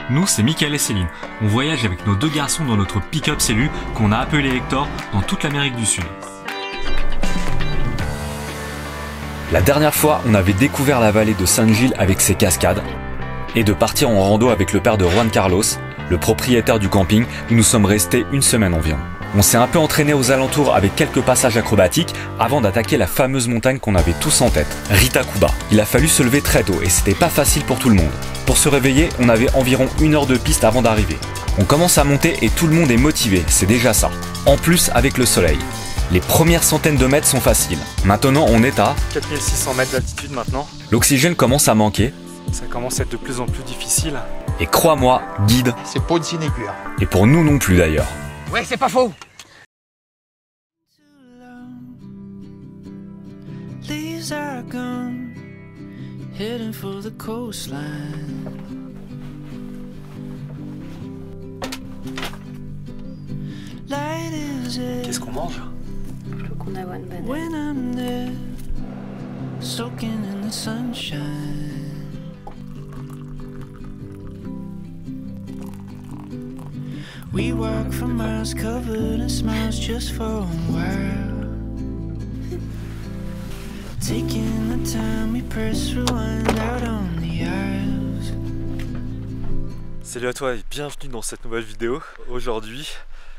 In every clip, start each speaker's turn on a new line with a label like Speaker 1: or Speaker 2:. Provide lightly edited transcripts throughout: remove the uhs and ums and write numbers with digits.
Speaker 1: Nous, c'est Mickaël et Céline. On voyage avec nos deux garçons dans notre pick-up Célu qu'on a appelé Hector dans toute l'Amérique du Sud.
Speaker 2: La dernière fois, on avait découvert la vallée de San Gil avec ses cascades et de partir en rando avec le père de Juan Carlos, le propriétaire du camping où nous sommes restés une semaine environ. On s'est un peu entraîné aux alentours avec quelques passages acrobatiques avant d'attaquer la fameuse montagne qu'on avait tous en tête, Ritacuba. Il a fallu se lever très tôt et c'était pas facile pour tout le monde. Pour se réveiller, on avait environ 1 heure de piste avant d'arriver. On commence à monter et tout le monde est motivé, c'est déjà ça. En plus avec le soleil. Les premières centaines de mètres sont faciles. Maintenant on est à
Speaker 1: 4600 mètres d'altitude maintenant.
Speaker 2: L'oxygène commence à manquer.
Speaker 1: Ça commence à être de plus en plus difficile.
Speaker 2: Et crois-moi, guide,
Speaker 3: c'est pas une sinecure.
Speaker 2: Et pour nous non plus d'ailleurs.
Speaker 3: Ouais, c'est pas faux.
Speaker 4: Leaves are gone, heading for the coastline. Light is it.
Speaker 1: Qu'est-ce qu'on mange?
Speaker 5: Je veux qu'on avoue une banane.
Speaker 4: When I'm there, soaking in the sunshine. We walk for miles covered in smiles just for a while. Taking the time we press rewind out on the aisles.
Speaker 1: Salut à toi et bienvenue dans cette nouvelle vidéo. Aujourd'hui,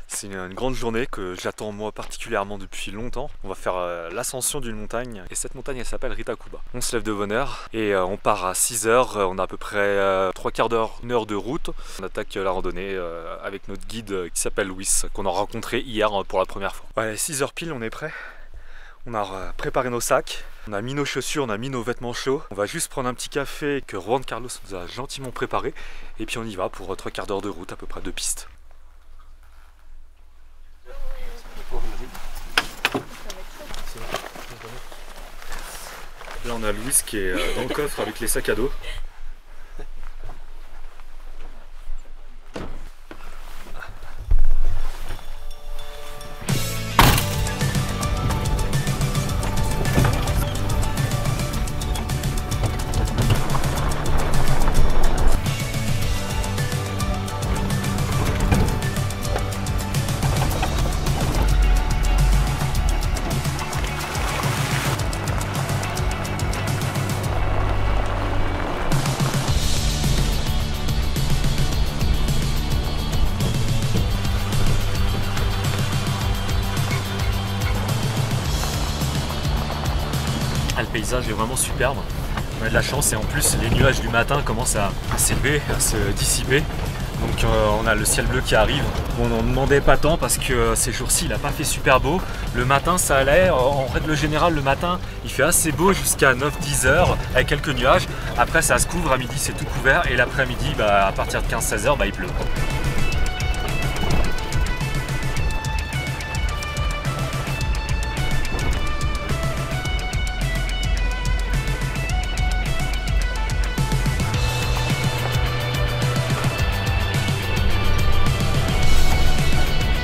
Speaker 1: c'est une grande journée que j'attends moi particulièrement depuis longtemps. On va faire l'ascension d'une montagne et cette montagne elle s'appelle Ritacuba. On se lève de bonne heure et on part à 6 h, on a à peu près 3/4 d'heure, 1 heure de route. On attaque la randonnée avec notre guide qui s'appelle Louis, qu'on a rencontré hier pour la première fois. Ouais, 6 h pile, on est prêt. On a préparé nos sacs, on a mis nos chaussures, on a mis nos vêtements chauds. On va juste prendre un petit café que Juan Carlos nous a gentiment préparé et puis on y va pour 3/4 d'heure de route à peu près de piste. Là on a Louis qui est dans le coffre avec les sacs à dos. Le paysage est vraiment superbe, on a de la chance et en plus les nuages du matin commencent à s'élever, à se dissiper. Donc on a le ciel bleu qui arrive. On n'en demandait pas tant parce que ces jours-ci il n'a pas fait super beau. Le matin ça allait, en règle générale le matin il fait assez beau jusqu'à 9-10 h avec quelques nuages. Après ça se couvre, à midi c'est tout couvert et l'après-midi à partir de 15-16 h il pleut.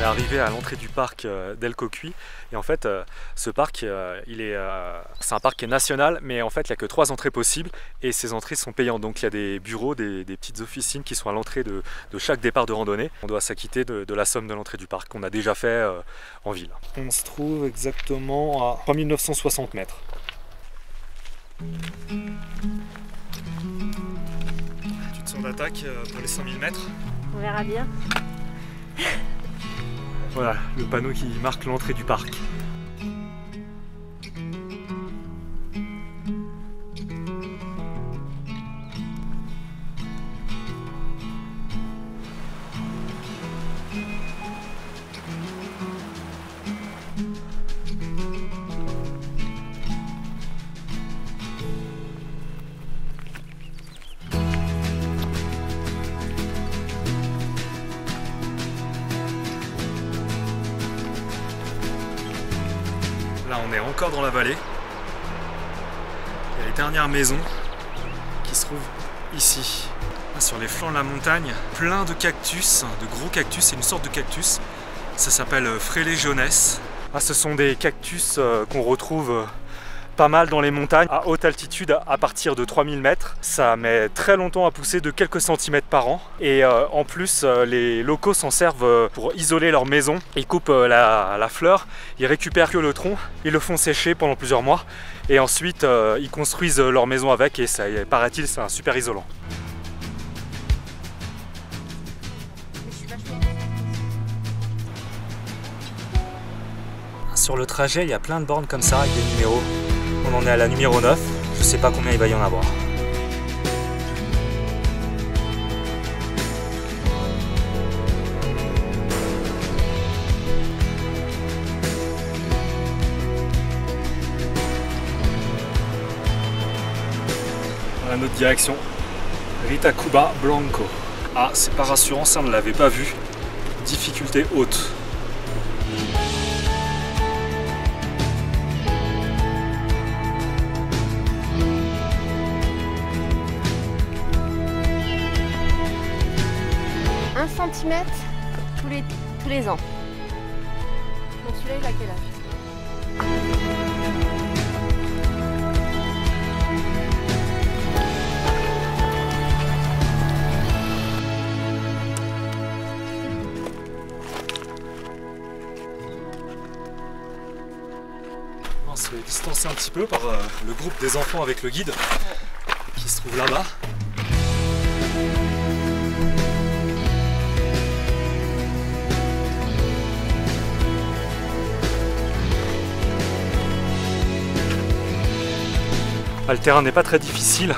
Speaker 1: Arrivé à l'entrée du parc d'El Cocuy et en fait ce parc c'est un parc qui est national mais en fait il n'y a que 3 entrées possibles et ces entrées sont payantes, donc il y a des bureaux, des petites officines qui sont à l'entrée de chaque départ de randonnée. On doit s'acquitter de la somme de l'entrée du parc qu'on a déjà fait en ville. On se trouve exactement à 3960 mètres. Tu te sens d'attaque pour les 5000 mètres?
Speaker 5: On verra bien.
Speaker 1: Voilà, le panneau qui marque l'entrée du parc. Là on est encore dans la vallée. Il y a les dernières maisons qui se trouvent ici. Là, sur les flancs de la montagne, plein de cactus, de gros cactus, c'est une sorte de cactus. Ça s'appelle Fraile jeunesse. Ah, ce sont des cactus qu'on retrouve pas mal dans les montagnes à haute altitude à partir de 3000 mètres. Ça met très longtemps à pousser, de quelques centimètres par an. Et en plus, les locaux s'en servent pour isoler leur maison. Ils coupent la fleur, ils récupèrent que le tronc, ils le font sécher pendant plusieurs mois. Et ensuite, ils construisent leur maison avec et ça, paraît-il, c'est un super isolant. Sur le trajet, il y a plein de bornes comme ça avec des numéros. On en est à la numéro 9, je sais pas combien il va y en avoir. Voilà notre direction, Ritacuba Blanco. Ah, c'est pas rassurant, ça on ne l'avait pas vu. Difficulté haute.
Speaker 5: Centimètres tous les ans. Bon, celui-là, il a quel âge?
Speaker 1: On se fait distancer un petit peu par le groupe des enfants avec le guide qui se trouve là-bas. Le terrain n'est pas très difficile,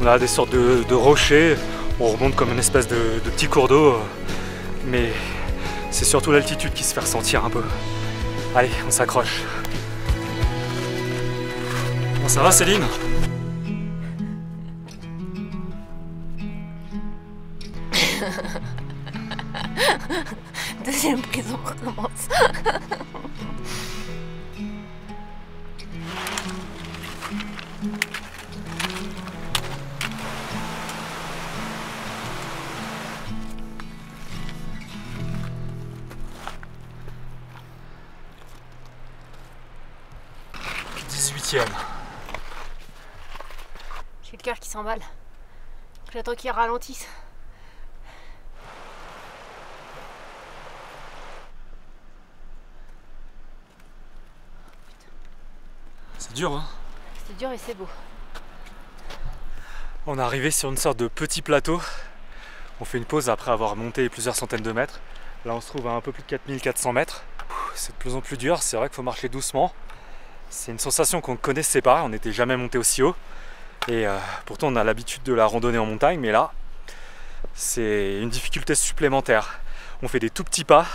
Speaker 1: on a des sortes de rochers, on remonte comme une espèce de petit cours d'eau, mais c'est surtout l'altitude qui se fait ressentir un peu. Allez, on s'accroche. Bon, ça va Céline?
Speaker 5: Deuxième prise, on recommence. J'ai le cœur qui s'emballe. J'attends qu'il ralentisse.
Speaker 1: C'est dur, hein?
Speaker 5: C'est dur et c'est beau.
Speaker 1: On est arrivé sur une sorte de petit plateau. On fait une pause après avoir monté plusieurs centaines de mètres. Là on se trouve à un peu plus de 4400 mètres. C'est de plus en plus dur, c'est vrai qu'il faut marcher doucement. C'est une sensation qu'on ne connaissait pas, on n'était jamais monté aussi haut. Et pourtant on a l'habitude de la randonnée en montagne, mais là c'est une difficulté supplémentaire. On fait des tout petits pas,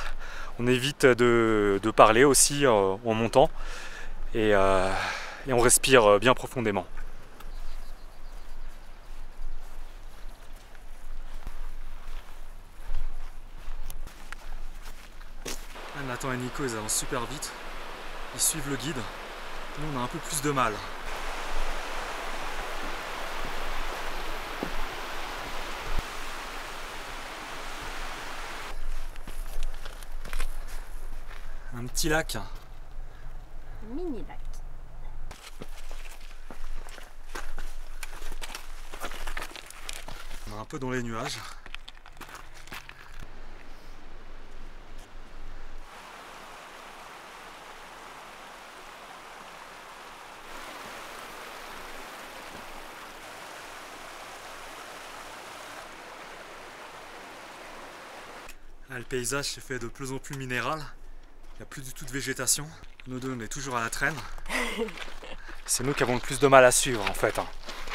Speaker 1: on évite de parler aussi en montant et on respire bien profondément. Nathan et Nico ils avancent super vite, ils suivent le guide. Nous on a un peu plus de mal. Un petit lac.
Speaker 5: Mini lac.
Speaker 1: On est un peu dans les nuages. Le paysage s'est fait de plus en plus minéral, il n'y a plus du tout de végétation. Nous deux on est toujours à la traîne. C'est nous qui avons le plus de mal à suivre en fait.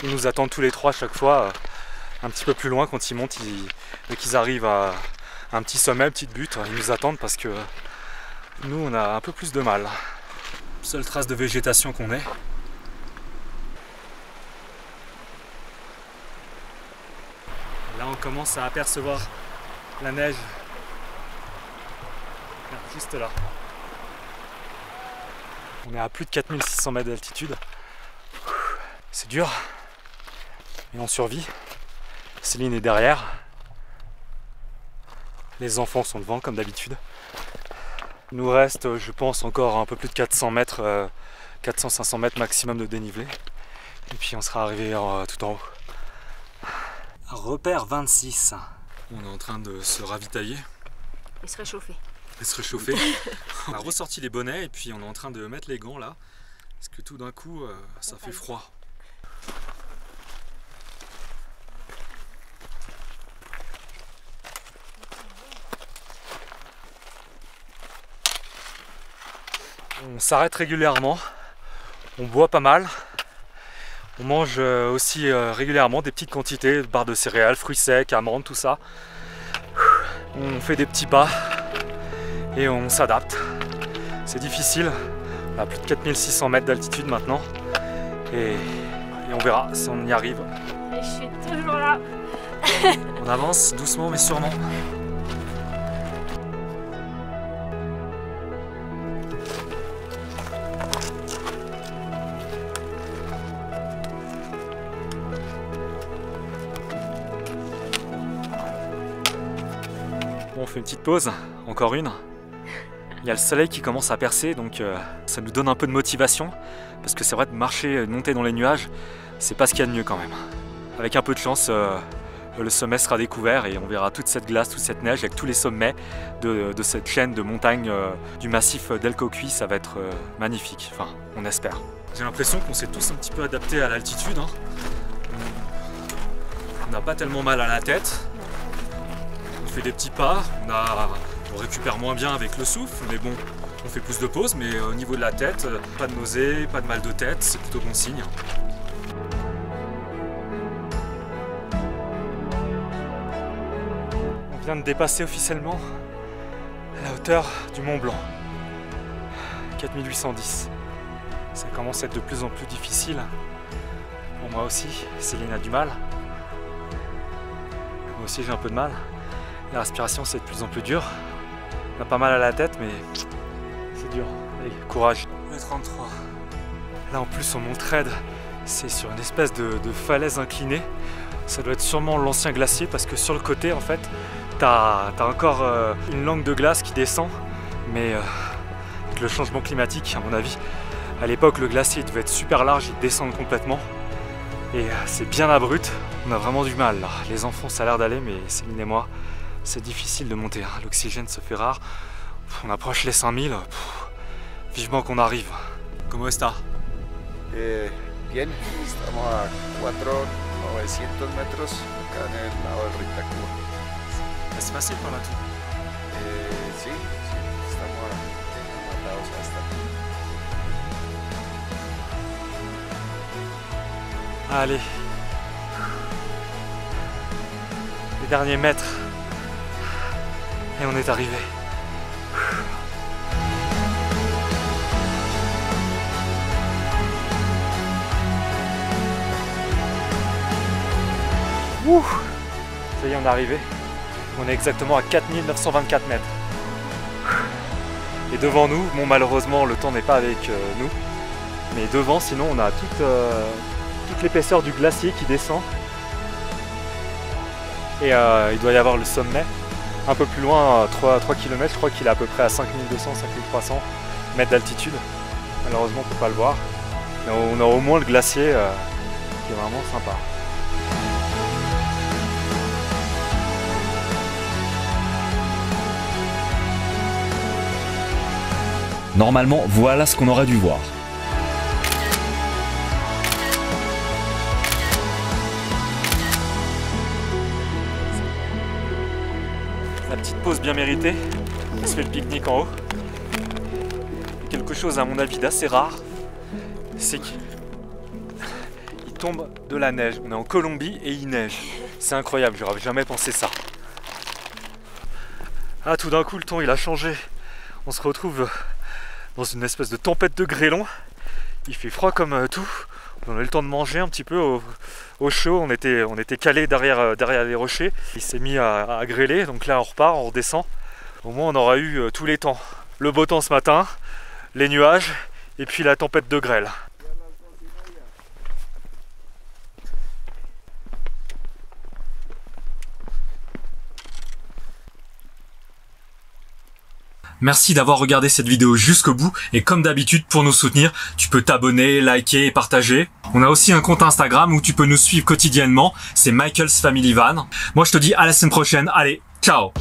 Speaker 1: Ils nous attendent tous les trois à chaque fois, un petit peu plus loin quand ils montent, dès qu'ils arrivent à un petit sommet, petite butte, ils nous attendent parce que nous on a un peu plus de mal. Seule trace de végétation qu'on ait. Là on commence à apercevoir la neige. Juste là. On est à plus de 4600 mètres d'altitude. C'est dur, mais on survit. Céline est derrière. Les enfants sont devant comme d'habitude. Il nous reste, je pense, encore un peu plus de 400 mètres 400-500 mètres maximum de dénivelé. Et puis on sera arrivé tout en haut. Repère 26. On est en train de se ravitailler.
Speaker 5: Et se réchauffer.
Speaker 1: Et se réchauffer. On a ressorti les bonnets et puis on est en train de mettre les gants là. Parce que tout d'un coup, ça fait froid. On s'arrête régulièrement, on boit pas mal, on mange aussi régulièrement des petites quantités de barres de céréales, fruits secs, amandes, tout ça. On fait des petits pas et on s'adapte. C'est difficile, on a plus de 4600 mètres d'altitude maintenant et on verra si on y arrive.
Speaker 5: Et je suis toujours là.
Speaker 1: On avance doucement mais sûrement. Bon, on fait une petite pause, encore une. Il y a le soleil qui commence à percer, donc ça nous donne un peu de motivation. Parce que c'est vrai de marcher, de monter dans les nuages, c'est pas ce qu'il y a de mieux quand même. Avec un peu de chance, le sommet sera découvert et on verra toute cette glace, toute cette neige avec tous les sommets de cette chaîne de montagnes du massif d'El Cocuy. Ça va être magnifique, enfin on espère. J'ai l'impression qu'on s'est tous un petit peu adaptés à l'altitude. Hein. On n'a pas tellement mal à la tête. On fait des petits pas, on récupère moins bien avec le souffle, mais bon, on fait plus de pauses, mais au niveau de la tête, pas de nausée, pas de mal de tête, c'est plutôt bon signe. On vient de dépasser officiellement la hauteur du Mont Blanc, 4810. Ça commence à être de plus en plus difficile. Pour moi aussi, Céline a du mal. Moi aussi j'ai un peu de mal. La respiration c'est de plus en plus dur. On a pas mal à la tête mais c'est dur. Allez, courage. Le 33. Là en plus on monte raide. C'est sur une espèce de falaise inclinée. Ça doit être sûrement l'ancien glacier parce que sur le côté en fait t'as encore une langue de glace qui descend. Mais avec le changement climatique à mon avis, à l'époque le glacier devait être super large, il descend complètement. Et c'est bien abrupt, on a vraiment du mal là. Les enfants ça a l'air d'aller mais Céline et moi, c'est difficile de monter, hein. L'oxygène se fait rare. On approche les 5000, vivement qu'on arrive. Comment está?
Speaker 6: Bien, estamos a 4.900 metros acá en el lado del Rincacúa.
Speaker 1: C'est facile par là tout.
Speaker 6: Sí, estamos matados hasta aquí.
Speaker 1: Allez. Les derniers mètres. Et on est arrivé. Ouh, ça y est, on est arrivé. On est exactement à 4924 mètres. Et devant nous, bon malheureusement le temps n'est pas avec nous, mais devant sinon on a toute l'épaisseur du glacier qui descend. Et il doit y avoir le sommet un peu plus loin, 3 km, je crois qu'il est à peu près à 5200-5300 mètres d'altitude. Malheureusement on ne peut pas le voir, mais on a au moins le glacier qui est vraiment sympa.
Speaker 2: Normalement, voilà ce qu'on aurait dû voir.
Speaker 1: La petite pause bien méritée, on se fait le pique-nique en haut. Quelque chose à mon avis d'assez rare, c'est qu'il tombe de la neige. On est en Colombie et il neige. C'est incroyable, j'aurais jamais pensé ça. Ah, tout d'un coup le temps il a changé. On se retrouve dans une espèce de tempête de grêlons. Il fait froid comme tout. On a eu le temps de manger un petit peu au chaud. On était calés derrière les rochers. Il s'est mis à grêler. Donc là on repart, on redescend. Au moins on aura eu tous les temps. Le beau temps ce matin, les nuages et puis la tempête de grêle.
Speaker 2: Merci d'avoir regardé cette vidéo jusqu'au bout et comme d'habitude pour nous soutenir, tu peux t'abonner, liker et partager. On a aussi un compte Instagram où tu peux nous suivre quotidiennement, c'est Michael's Family Van. Moi je te dis à la semaine prochaine, allez, ciao!